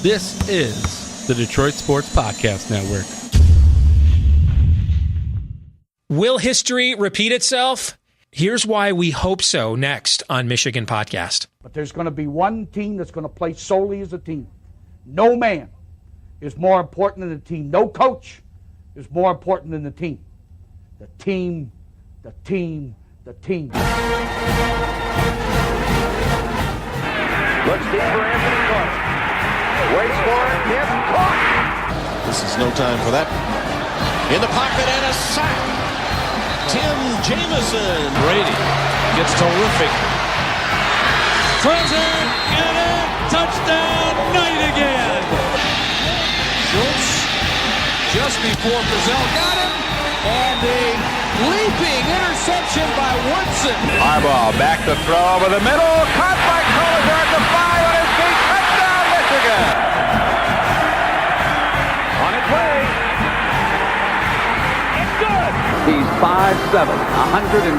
This is the Detroit Sports Podcast Network. Will history repeat itself? Here's why we hope so next on Michigan Podcast. But there's going to be one team that's going to play solely as a team. No man is more important than the team. No coach is more important than the team. The team, the team, the team. Looks deep for Anthony Clark. Waits for it. Yes, caught. This is no time for that. In the pocket and a sack. Tim Jamison. Brady gets terrific. Throws it, and a touchdown, Knight again. Schultz just before Frizzell got him, and a leaping interception by Woodson. Harbaugh back to throw over the middle, caught by Collier at the 5 on his feet. Touchdown, Michigan. On its way. It's good. He's 5'7", 179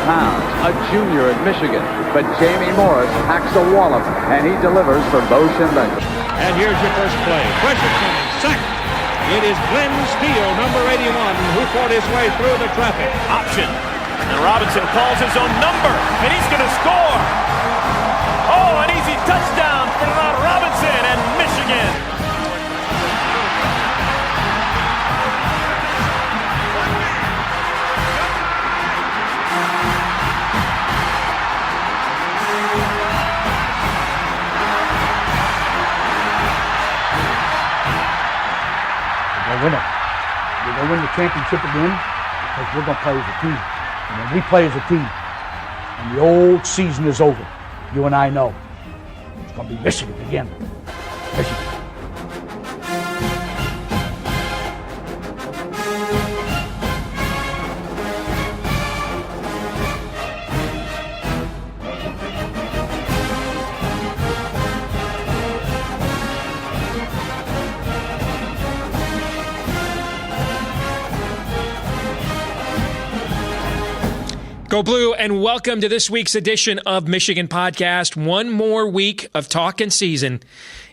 pounds, a junior at Michigan. But Jamie Morris hacks a wall of him, and he delivers for Bo Schembechler. And here's your first play. Pressure coming, sack. It is Glenn Steele, number 81, who fought his way through the traffic. Option. And Robinson calls his own number, and he's going to score. Oh, an easy touchdown for Robinson and Michigan. Win it. We're going to win the championship again because we're going to play as a team. And when we play as a team and the old season is over, you and I know it's going to be Michigan again. Michigan. Go Blue, and welcome to this week's edition of Michigan Podcast. One more week of talking season,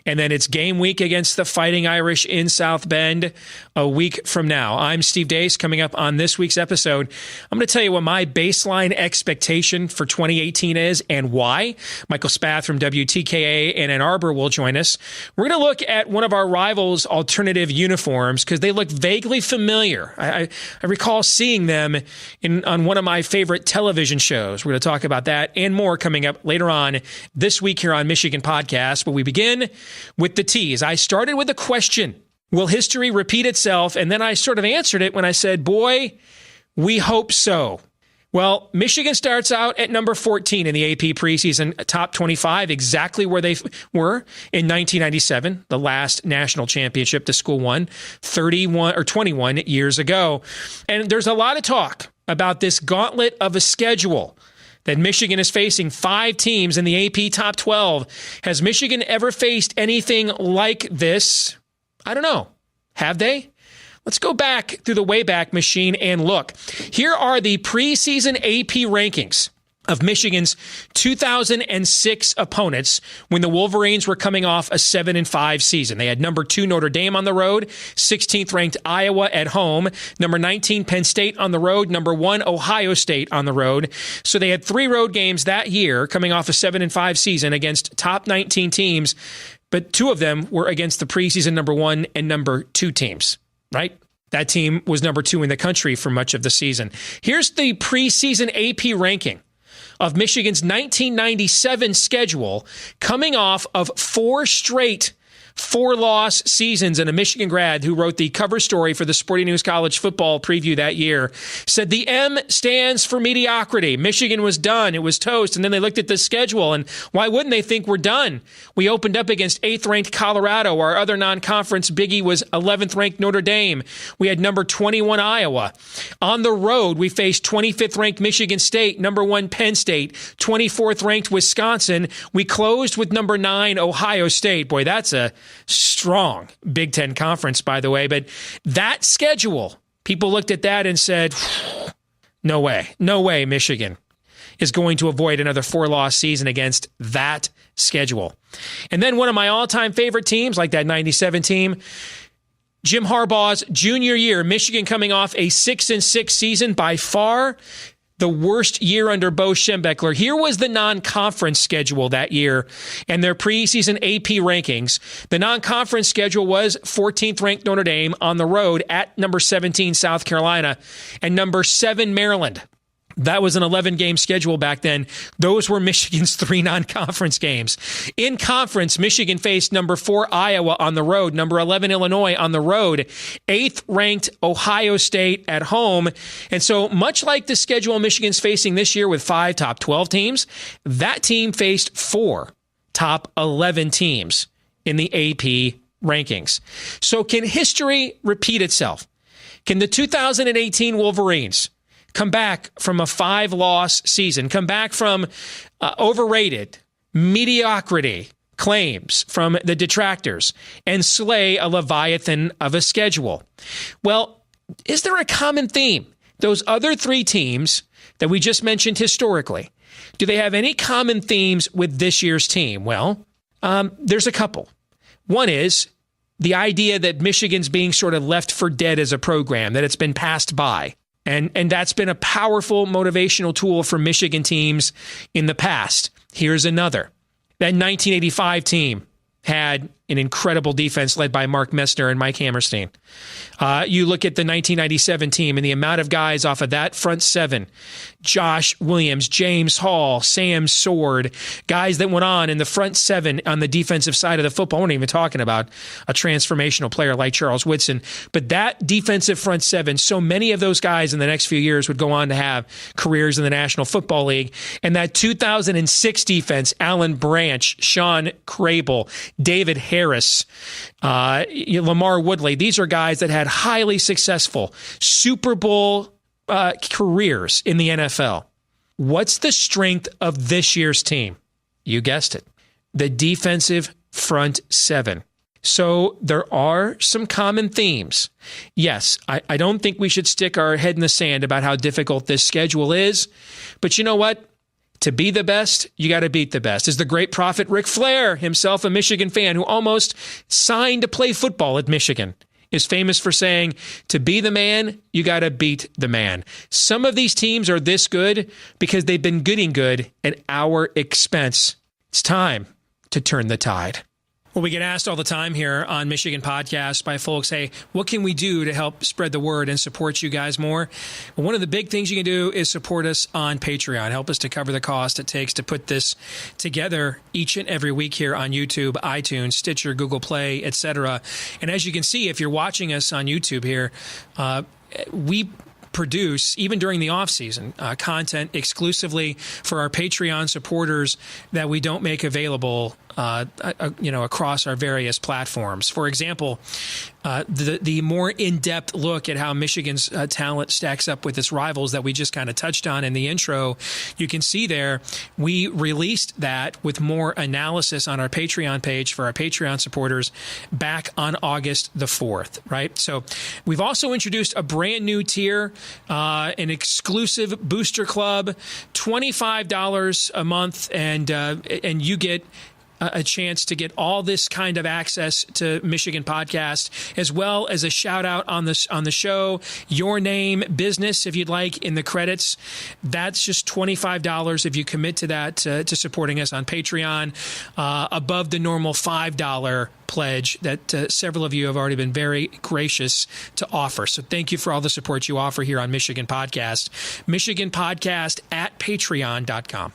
and then it's game week against the Fighting Irish in South Bend a week from now. I'm Steve Deace. Coming up on this week's episode, I'm going to tell you what my baseline expectation for 2018 is and why. Michael Spath from WTKA in Ann Arbor will join us. We're going to look at one of our rivals' alternative uniforms because they look vaguely familiar. I recall seeing them on one of my favorite television shows. We're going to talk about that and more coming up later on this week here on Michigan Podcast. But we begin with the tease. I started with a question. Will history repeat itself? And then I sort of answered it when I said, boy, we hope so. Well, Michigan starts out at number 14 in the AP preseason top 25, exactly where they were in 1997, the last national championship the school won 21 years ago. And there's a lot of talk about this gauntlet of a schedule that Michigan is facing 5 teams in the AP top 12. Has Michigan ever faced anything like this? I don't know. Have they? Let's go back through the Wayback Machine and look. Here are the preseason AP rankings of Michigan's 2006 opponents when the Wolverines were coming off a 7-5 season. They had number 2 Notre Dame on the road, 16th ranked Iowa at home, number 19 Penn State on the road, number 1 Ohio State on the road. So they had 3 road games that year coming off a 7-5 season against top 19 teams, but 2 of them were against the preseason number 1 and number 2 teams, right? That team was number 2 in the country for much of the season. Here's the preseason AP ranking of Michigan's 1997 schedule coming off of 4 straight 4-loss seasons. And a Michigan grad who wrote the cover story for the Sporting News College football preview that year said the M stands for mediocrity. Michigan was done. It was toast. And then they looked at the schedule, and why wouldn't they think we're done? We opened up against 8th-ranked Colorado. Our other non-conference biggie was 11th-ranked Notre Dame. We had number 21 Iowa. On the road, we faced 25th-ranked Michigan State, number 1 Penn State, 24th-ranked Wisconsin. We closed with number 9 Ohio State. Boy, that's a strong Big Ten conference, by the way. But that schedule, people looked at that and said, no way, Michigan. is going to avoid another 4-loss season against that schedule. And then one of my all-time favorite teams, like that 97 team, Jim Harbaugh's junior year, Michigan coming off a 6-6 season, by far the worst year under Bo Schembechler. Here was the non-conference schedule that year and their preseason AP rankings. The non-conference schedule was 14th ranked Notre Dame on the road at number 17 South Carolina and number 7 Maryland. That was an 11-game schedule back then. Those were Michigan's 3 non-conference games. In conference, Michigan faced number 4 Iowa on the road, number 11 Illinois on the road, 8th-ranked Ohio State at home. And so much like the schedule Michigan's facing this year with 5 top 12 teams, that team faced 4 top 11 teams in the AP rankings. So can history repeat itself? Can the 2018 Wolverines come back from a 5-loss season, come back from overrated mediocrity claims from the detractors, and slay a leviathan of a schedule? Well, is there a common theme? Those other 3 teams that we just mentioned historically, do they have any common themes with this year's team? Well, there's a couple. One is the idea that Michigan's being sort of left for dead as a program, that it's been passed by. And that's been a powerful motivational tool for Michigan teams in the past. Here's another. That 1985 team had an incredible defense led by Mark Messner and Mike Hammerstein. You look at the 1997 team and the amount of guys off of that front 7, Josh Williams, James Hall, Sam Sword, guys that went on in the front 7 on the defensive side of the football. We're not even talking about a transformational player like Charles Woodson, but that defensive front 7, so many of those guys in the next few years would go on to have careers in the National Football League. And that 2006 defense, Alan Branch, Sean Crable, David Harris, Lamar Woodley, these are guys that had highly successful Super Bowl careers in the NFL. What's the strength of this year's team? You guessed it. The defensive front 7. So there are some common themes. Yes, I don't think we should stick our head in the sand about how difficult this schedule is. But you know what? To be the best, you got to beat the best. As the great prophet Ric Flair, himself a Michigan fan who almost signed to play football at Michigan, is famous for saying, to be the man, you got to beat the man. Some of these teams are this good because they've been getting good at our expense. It's time to turn the tide. Well, we get asked all the time here on Michigan Podcast by folks, hey, what can we do to help spread the word and support you guys more? Well, one of the big things you can do is support us on Patreon. Help us to cover the cost it takes to put this together each and every week here on YouTube, iTunes, Stitcher, Google Play, etc. And as you can see, if you're watching us on YouTube here, we produce, even during the off-season, content exclusively for our Patreon supporters that we don't make available across our various platforms. For example, the more in-depth look at how Michigan's talent stacks up with its rivals that we just kind of touched on in the intro, you can see there, we released that with more analysis on our Patreon page for our Patreon supporters back on August the 4th, right? So we've also introduced a brand new tier, an exclusive booster club, $25 a month, and you get a chance to get all this kind of access to Michigan Podcast, as well as a shout out on the show, your name, business, if you'd like, in the credits. That's just $25 if you commit to that, to supporting us on Patreon, above the normal $5 pledge that several of you have already been very gracious to offer. So thank you for all the support you offer here on Michigan Podcast. Michigan Podcast at patreon.com.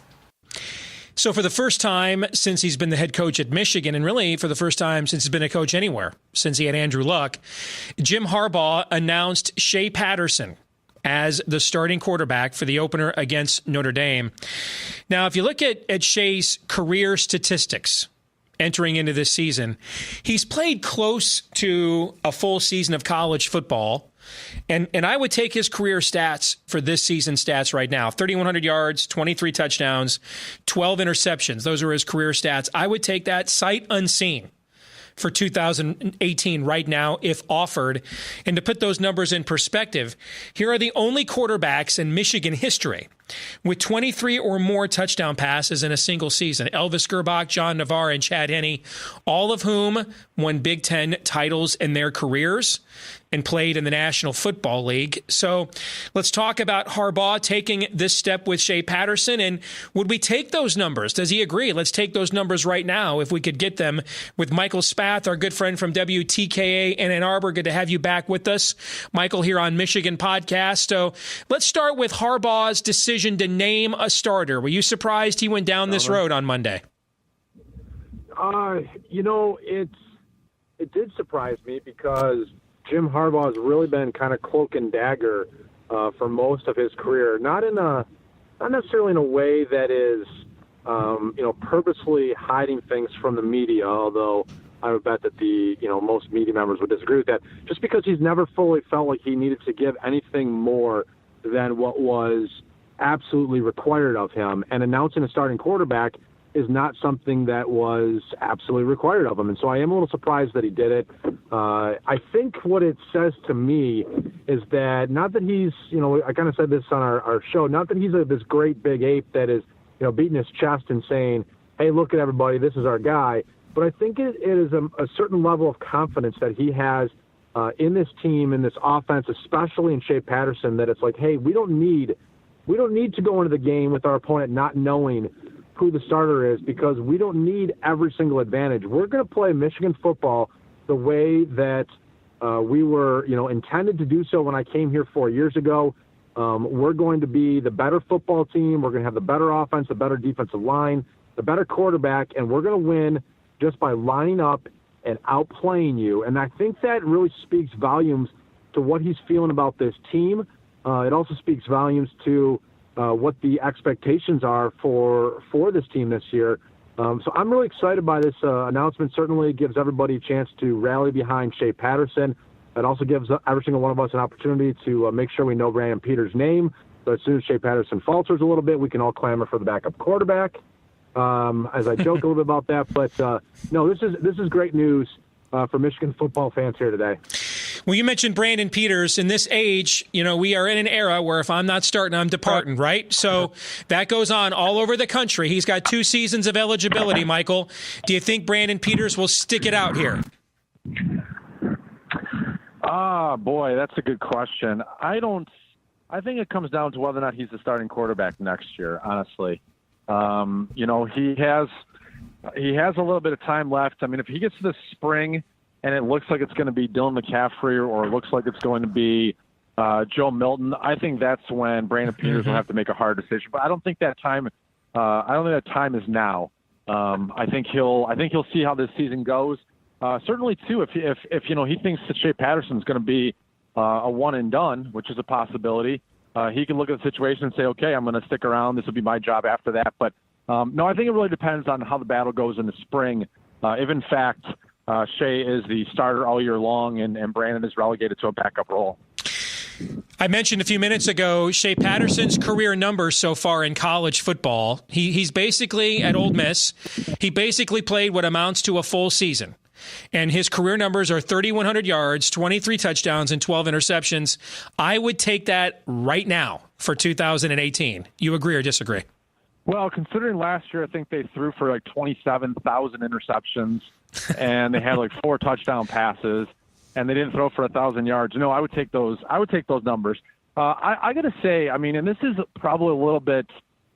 So for the first time since he's been the head coach at Michigan, and really for the first time since he's been a coach anywhere, since he had Andrew Luck, Jim Harbaugh announced Shea Patterson as the starting quarterback for the opener against Notre Dame. Now, if you look at Shea's career statistics entering into this season, he's played close to a full season of college football. And I would take his career stats for this season's stats right now. 3,100 yards, 23 touchdowns, 12 interceptions. Those are his career stats. I would take that sight unseen for 2018 right now if offered. And to put those numbers in perspective, here are the only quarterbacks in Michigan history with 23 or more touchdown passes in a single season. Elvis Gerbach, John Navarre, and Chad Henne, all of whom won Big Ten titles in their careers and played in the National Football League. So let's talk about Harbaugh taking this step with Shea Patterson. And would we take those numbers? Does he agree? Let's take those numbers right now if we could get them with Michael Spath, our good friend from WTKA in Ann Arbor. Good to have you back with us, Michael, here on Michigan Podcast. So let's start with Harbaugh's decision to name a starter. Were you surprised he went down this road on Monday? It did surprise me because Jim Harbaugh has really been kind of cloak and dagger for most of his career. Not necessarily in a way that is, purposely hiding things from the media. Although I would bet that most media members would disagree with that. Just because he's never fully felt like he needed to give anything more than what was absolutely required of him, and announcing a starting quarterback is not something that was absolutely required of him. And so I am a little surprised that he did it. I think what it says to me is that not that he's, I kind of said this on our show, not that he's this great big ape that is, beating his chest and saying, hey, look at everybody, this is our guy. But I think it is a certain level of confidence that he has in this team, in this offense, especially in Shea Patterson, that it's like, hey, we don't need to go into the game with our opponent not knowing who the starter is, because we don't need every single advantage. We're going to play Michigan football the way that we were, intended to do so when I came here 4 years ago. We're going to be the better football team. We're going to have the better offense, the better defensive line, the better quarterback, and we're going to win just by lining up and outplaying you. And I think that really speaks volumes to what he's feeling about this team. It also speaks volumes to what the expectations are for this team this year. So I'm really excited by this announcement. Certainly gives everybody a chance to rally behind Shea Patterson. It also gives every single one of us an opportunity to make sure we know Brandon Peters' name. So as soon as Shea Patterson falters a little bit, we can all clamor for the backup quarterback. As I joke a little bit about that, but no, this is great news for Michigan football fans here today. Well, you mentioned Brandon Peters. In this age, we are in an era where if I'm not starting, I'm departing, right? So that goes on all over the country. He's got 2 seasons of eligibility, Michael. Do you think Brandon Peters will stick it out here? Boy, that's a good question. I think it comes down to whether or not he's the starting quarterback next year, honestly. He has a little bit of time left. I mean, if he gets to the spring and it looks like it's going to be Dylan McCaffrey or it looks like it's going to be Joe Milton, I think that's when Brandon Peters will have to make a hard decision. But I don't think that time. I don't think that time is now. I think he'll see how this season goes. Certainly, too, if he thinks that Shea Patterson is going to be a one and done, which is a possibility, he can look at the situation and say, okay, I'm going to stick around. This will be my job after that. But no, I think it really depends on how the battle goes in the spring. If in fact Shea is the starter all year long and Brandon is relegated to a backup role. I mentioned a few minutes ago Shea Patterson's career numbers so far in college football. He's basically at Ole Miss. He basically played what amounts to a full season. And his career numbers are 3,100 yards, 23 touchdowns, and 12 interceptions. I would take that right now for 2018. You agree or disagree? Well, considering last year, I think they threw for like 27,000 interceptions, and they had like 4 touchdown passes, and they didn't throw for 1,000 yards. No, I would take those. I would take those numbers. I got to say, I mean, and this is probably a little bit,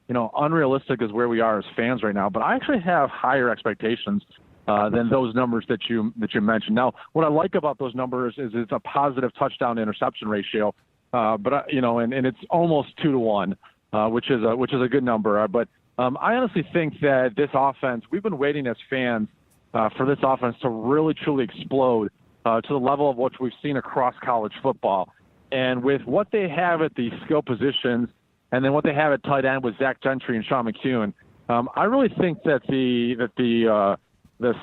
unrealistic as where we are as fans right now, but I actually have higher expectations than those numbers that you mentioned. Now, what I like about those numbers is it's a positive touchdown interception ratio, but and it's almost 2-to-1, which is a good number. But I honestly think that this offense, we've been waiting as fans for this offense to really truly explode to the level of what we've seen across college football. And with what they have at the skill positions, and then what they have at tight end with Zach Gentry and Sean McEwen, I really think that the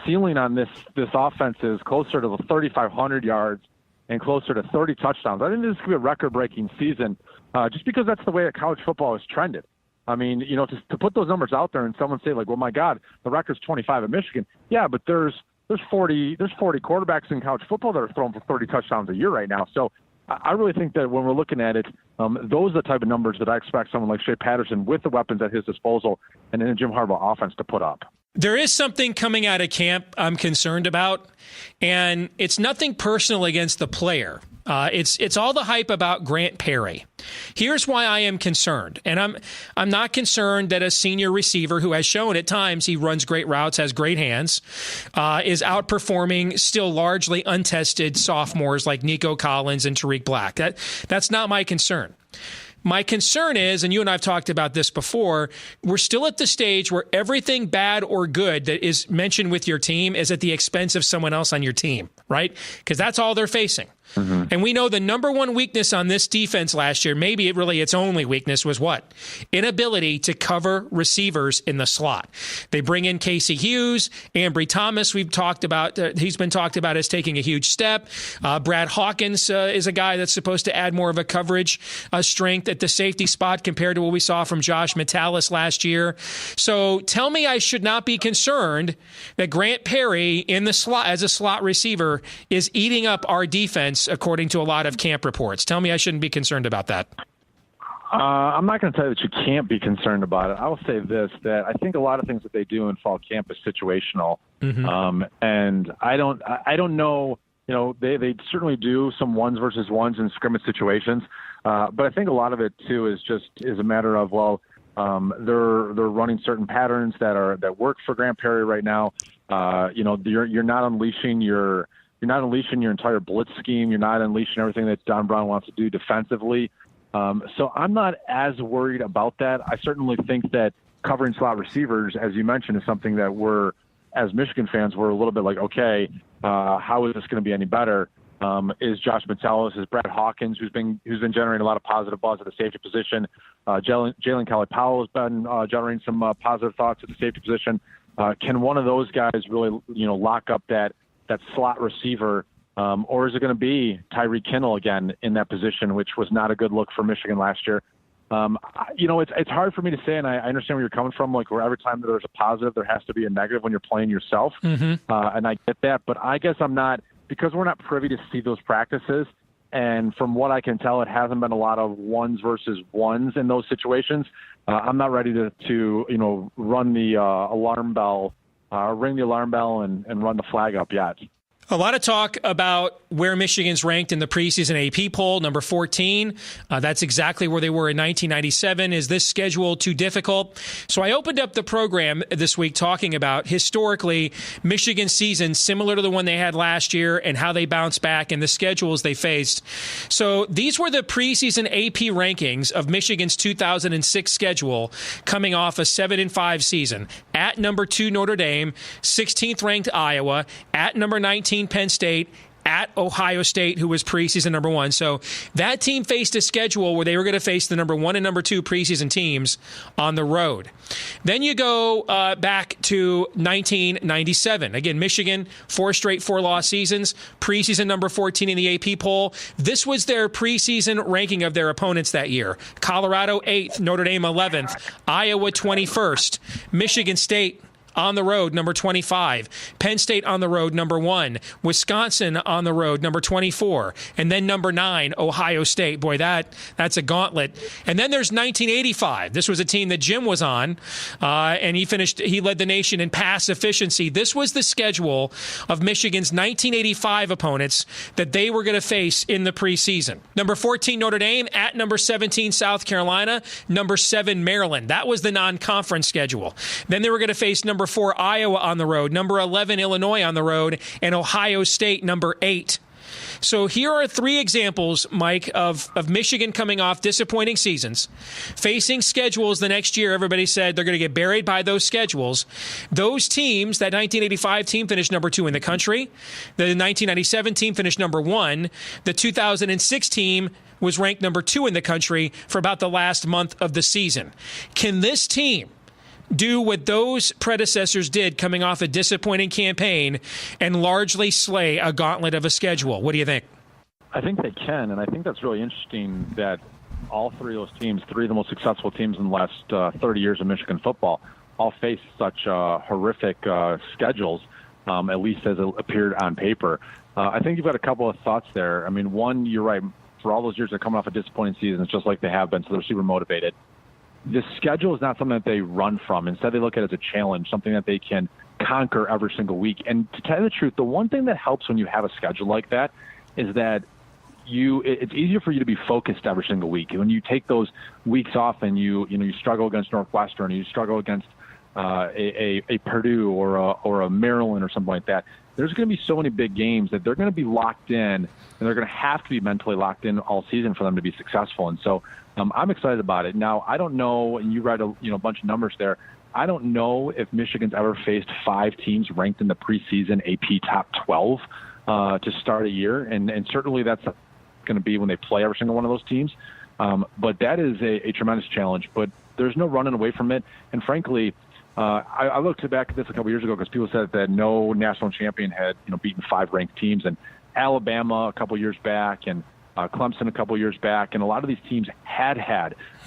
ceiling on this offense is closer to the 3,500 yards and closer to 30 touchdowns. I think this could be a record-breaking season, just because that's the way that college football has trended. I mean, to put those numbers out there and someone say like, "Well, my God, the record's 25 at Michigan." Yeah, but there's 40 quarterbacks in college football that are throwing for 30 touchdowns a year right now. So I really think that when we're looking at it, those are the type of numbers that I expect someone like Shea Patterson with the weapons at his disposal and in a Jim Harbaugh offense to put up. There is something coming out of camp I'm concerned about, and it's nothing personal against the player. It's all the hype about Grant Perry. Here's why I am concerned, and I'm not concerned that a senior receiver who has shown at times he runs great routes, has great hands, is outperforming still largely untested sophomores like Nico Collins and Tariq Black. That's not my concern. My concern is, and you and I have talked about this before, we're still at the stage where everything bad or good that is mentioned with your team is at the expense of someone else on your team, right? Because that's all they're facing. Mm-hmm. And we know the number one weakness on this defense last year, maybe its only weakness, was what? Inability to cover receivers in the slot. They bring in Casey Hughes, Ambry Thomas. We've talked about, he's been talked about as taking a huge step. Brad Hawkins is a guy that's supposed to add more of a coverage strength at the safety spot compared to what we saw from Josh Metellus last year. So tell me I should not be concerned that Grant Perry in the slot as a slot receiver is eating up our defense, according to a lot of camp reports. Tell me I shouldn't be concerned about that. I'm not going to tell you that you can't be concerned about it. I will say this, that I think a lot of things that they do in fall camp is situational. Mm-hmm. And I don't know, they certainly do some ones versus ones in scrimmage situations. But I think a lot of it too is a matter of, they're running certain patterns that work for Grant Perry right now. You're not unleashing your entire blitz scheme. You're not unleashing everything that Don Brown wants to do defensively. So I'm not as worried about that. I certainly think that covering slot receivers, as you mentioned, is something that as Michigan fans, we're a little bit like, okay, how is this going to be any better? Is Josh Metellus, is Brad Hawkins, who's been generating a lot of positive buzz at the safety position. Jalen Kelly-Powell has been generating some positive thoughts at the safety position. Can one of those guys really, lock up that slot receiver, or is it going to be Tyreek Kinnell again in that position, which was not a good look for Michigan last year? It's hard for me to say, and I understand where you're coming from, like where every time that there's a positive, there has to be a negative when you're playing yourself. Mm-hmm. And I get that, but I guess I'm not, because we're not privy to see those practices. And from what I can tell, it hasn't been a lot of ones versus ones in those situations. I'm not ready to run the alarm bell, ring the alarm bell and run the flag up yet. A lot of talk about where Michigan's ranked in the preseason AP poll, number 14. That's exactly where they were in 1997. Is this schedule too difficult? So I opened up the program this week talking about historically Michigan's season similar to the one they had last year and how they bounced back and the schedules they faced. So these were the preseason AP rankings of Michigan's 2006 schedule coming off a 7-5 season. At number 2 Notre Dame, 16th ranked Iowa, at number 19 Penn State, at Ohio State, who was preseason number 1. So that team faced a schedule where they were going to face the number 1 and number 2 preseason teams on the road. Then you go back to 1997. Again, Michigan, 4 straight 4-loss seasons, preseason number 14 in the AP poll. This was their preseason ranking of their opponents that year. Colorado 8th, Notre Dame 11th, Iowa 21st, Michigan State on the road, number 25. Penn State on the road, number 1. Wisconsin on the road, number 24. And then number 9, Ohio State. Boy, that's a gauntlet. And then there's 1985. This was a team that Jim was on, and he led the nation in pass efficiency. This was the schedule of Michigan's 1985 opponents that they were going to face in the preseason. Number 14, Notre Dame, at number 17, South Carolina, number 7, Maryland. That was the non-conference schedule. Then they were going to face number 4, Iowa on the road, number 11, Illinois on the road, and Ohio State, number 8. So here are 3 examples, Mike, of Michigan coming off disappointing seasons, facing schedules the next year. Everybody said they're going to get buried by those schedules. Those teams, that 1985 team finished number 2 in the country. The 1997 team finished number 1. The 2006 team was ranked number 2 in the country for about the last month of the season. Can this team do what those predecessors did coming off a disappointing campaign and largely slay a gauntlet of a schedule? What do you think? I think they can, and I think that's really interesting that all 3 of those teams, 3 of the most successful teams in the last 30 years of Michigan football, all face such horrific schedules, at least as it appeared on paper. I think you've got a couple of thoughts there. I mean, one, you're right. for all those years they're coming off a disappointing season. It's just like they have been, so they're super motivated. The schedule is not something that they run from. Instead, they look at it as a challenge, something that they can conquer every single week. And to tell you the truth, the one thing that helps when you have a schedule like that is that it's easier for you to be focused every single week. When you take those weeks off and you struggle against Northwestern, you struggle against a Purdue or a Maryland or something like that, there's going to be so many big games that they're going to be locked in, and they're going to have to be mentally locked in all season for them to be successful. And so I'm excited about it. Now, I don't know, and you read a bunch of numbers there, I don't know if Michigan's ever faced 5 teams ranked in the preseason AP top 12 to start a year, and certainly that's going to be when they play every single one of those teams. But that is a tremendous challenge, but there's no running away from it. And frankly, I looked back at this a couple years ago because people said that no national champion had beaten 5 ranked teams, and Alabama a couple years back and Clemson a couple years back, and a lot of these teams had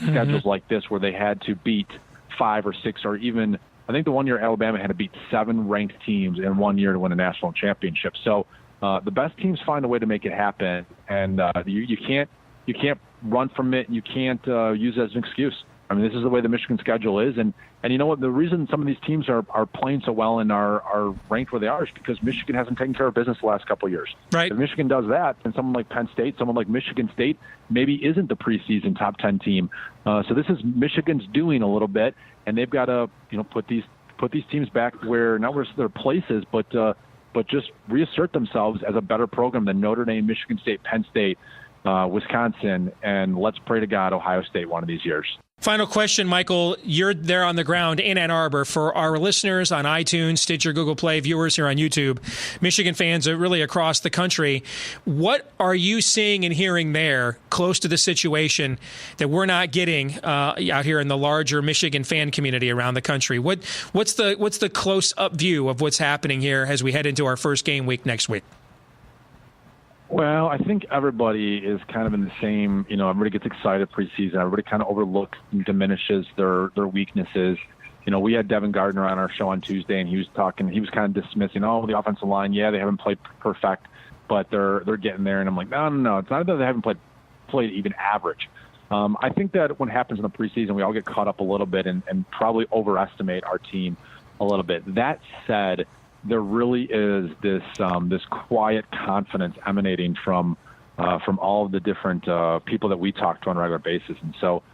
schedules like this where they had to beat 5 or 6 or even, I think the one year Alabama had to beat 7 ranked teams in one year to win a national championship. So the best teams find a way to make it happen, and you can't run from it, and you can't use it as an excuse. I mean, this is the way the Michigan schedule is, and you know what? The reason some of these teams are playing so well and are ranked where they are is because Michigan hasn't taken care of business the last couple of years. Right. If Michigan does that, then someone like Penn State, someone like Michigan State, maybe isn't the preseason top 10 team. So this is Michigan's doing a little bit, and they've got to put these teams back where not where their places, but just reassert themselves as a better program than Notre Dame, Michigan State, Penn State, Wisconsin, and let's pray to God Ohio State one of these years. Final question, Michael. You're there on the ground in Ann Arbor. For our listeners on iTunes, Stitcher, Google Play, viewers here on YouTube, Michigan fans are really across the country. What are you seeing and hearing there close to the situation that we're not getting out here in the larger Michigan fan community around the country? What's the close-up view of what's happening here as we head into our first game week next week? Well, I think everybody is kind of in the same, everybody gets excited preseason. Everybody kind of overlooks and diminishes their weaknesses. We had Devin Gardner on our show on Tuesday, and he was kind of dismissing, the offensive line, yeah, they haven't played perfect, but they're getting there. And I'm like, no, it's not that they haven't played even average. I think that what happens in the preseason, we all get caught up a little bit and probably overestimate our team a little bit. That said, there really is this quiet confidence emanating from all of the different people that we talk to on a regular basis, and so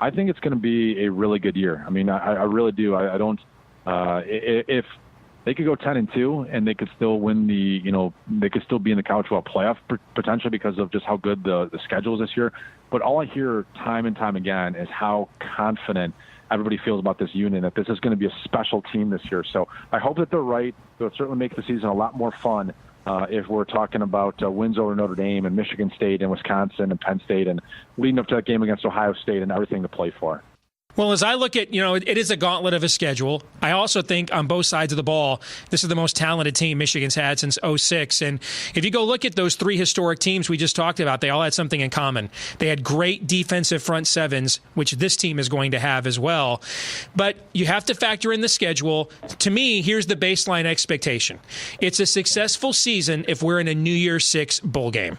I think it's going to be a really good year. I mean, I really do. I don't. If they could go 10-2 and they could still win they could still be in the College Football Playoff potentially because of just how good the schedule is this year. But all I hear time and time again is how confident everybody feels about this unit, that this is going to be a special team this year. So I hope that they're right. It'll certainly make the season a lot more fun if we're talking about wins over Notre Dame and Michigan State and Wisconsin and Penn State and leading up to that game against Ohio State and everything to play for. Well, as I look at, it is a gauntlet of a schedule. I also think on both sides of the ball, this is the most talented team Michigan's had since 2006. And if you go look at those 3 historic teams we just talked about, they all had something in common. They had great defensive front sevens, which this team is going to have as well. But you have to factor in the schedule. To me, here's the baseline expectation. It's a successful season if we're in a New Year's 6 bowl game.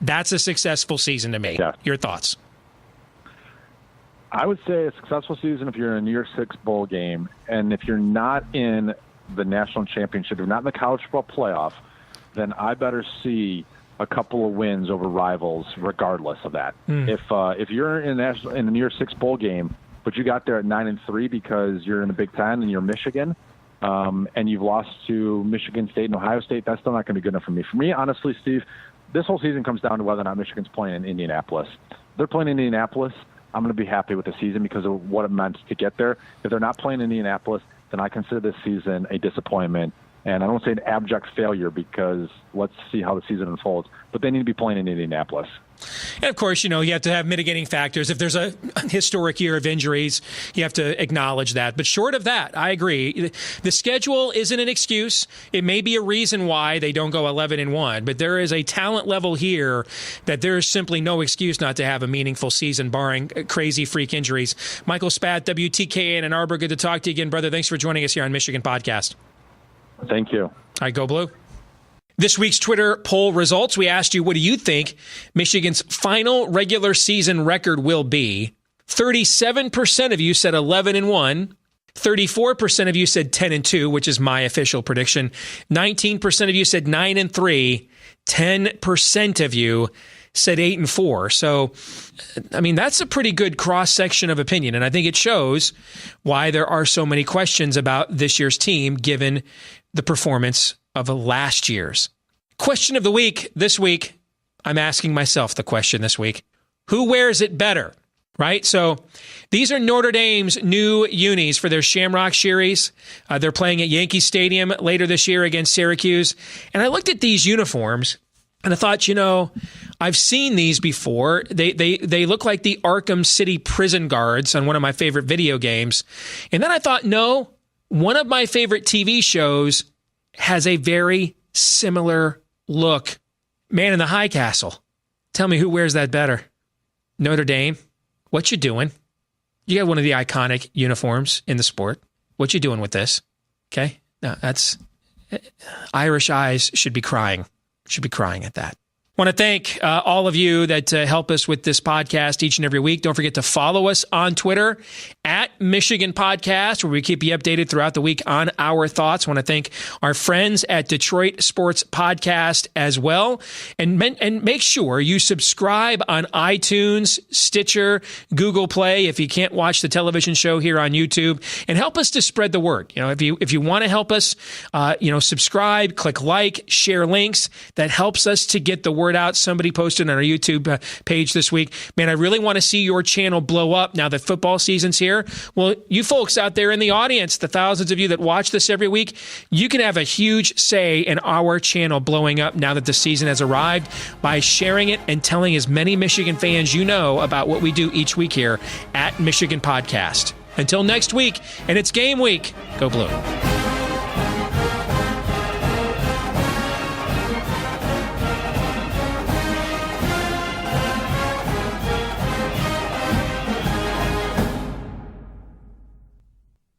That's a successful season to me. Yeah. Your thoughts? I would say a successful season if you're in a New Year's 6 bowl game, and if you're not in the national championship, if you're not in the college football playoff, then I better see a couple of wins over rivals regardless of that. If you're in the New Year's 6 bowl game, but you got there at 9-3 because you're in the Big Ten and you're Michigan, and you've lost to Michigan State and Ohio State, that's still not going to be good enough for me. For me, honestly, Steve, this whole season comes down to whether or not Michigan's playing in Indianapolis. If they're playing in Indianapolis, I'm going to be happy with the season because of what it meant to get there. If they're not playing in Indianapolis, then I consider this season a disappointment. And I don't say an abject failure because let's see how the season unfolds. But they need to be playing in Indianapolis. And, of course, you have to have mitigating factors. If there's a historic year of injuries, you have to acknowledge that. But short of that, I agree. The schedule isn't an excuse. It may be a reason why they don't go 11-1. But there is a talent level here that there is simply no excuse not to have a meaningful season, barring crazy freak injuries. Michael Spath, WTKA in Ann Arbor. Good to talk to you again, brother. Thanks for joining us here on Michigan Podcast. Thank you. All right, go Blue. This week's Twitter poll results, we asked you, what do you think Michigan's final regular season record will be? 37% of you said 11-1. 34% of you said 10-2, which is my official prediction. 19% of you said 9-3. 10% of you said 8-4. So, I mean, that's a pretty good cross-section of opinion, and I think it shows why there are so many questions about this year's team given the performance of last year's. Question of the week this week, I'm asking myself the question this week. Who wears it better? Right? So these are Notre Dame's new unis for their Shamrock Series. They're playing at Yankee Stadium later this year against Syracuse. And I looked at these uniforms and I thought, I've seen these before. They look like the Arkham City prison guards on one of my favorite video games. And then I thought, no, one of my favorite TV shows has a very similar look. Man in the High Castle. Tell me who wears that better? Notre Dame? What you doing? You got one of the iconic uniforms in the sport. What you doing with this? Okay? No, that's Irish eyes should be crying. Should be crying at that. I want to thank all of you that help us with this podcast each and every week. Don't forget to follow us on Twitter at Michigan Podcast, where we keep you updated throughout the week on our thoughts. I want to thank our friends at Detroit Sports Podcast as well. And make sure you subscribe on iTunes, Stitcher, Google Play if you can't watch the television show here on YouTube, and help us to spread the word. If you want to help us, subscribe, click like, share links. That helps us to get the word out. Somebody posted on our YouTube page this week, man, I really want to see your channel blow up now that football season's here. Well, you folks out there in the audience, the thousands of you that watch this every week, you can have a huge say in our channel blowing up now that the season has arrived by sharing it and telling as many Michigan fans you know about what we do each week here at Michigan Podcast. Until next week, and it's game week, go Blue.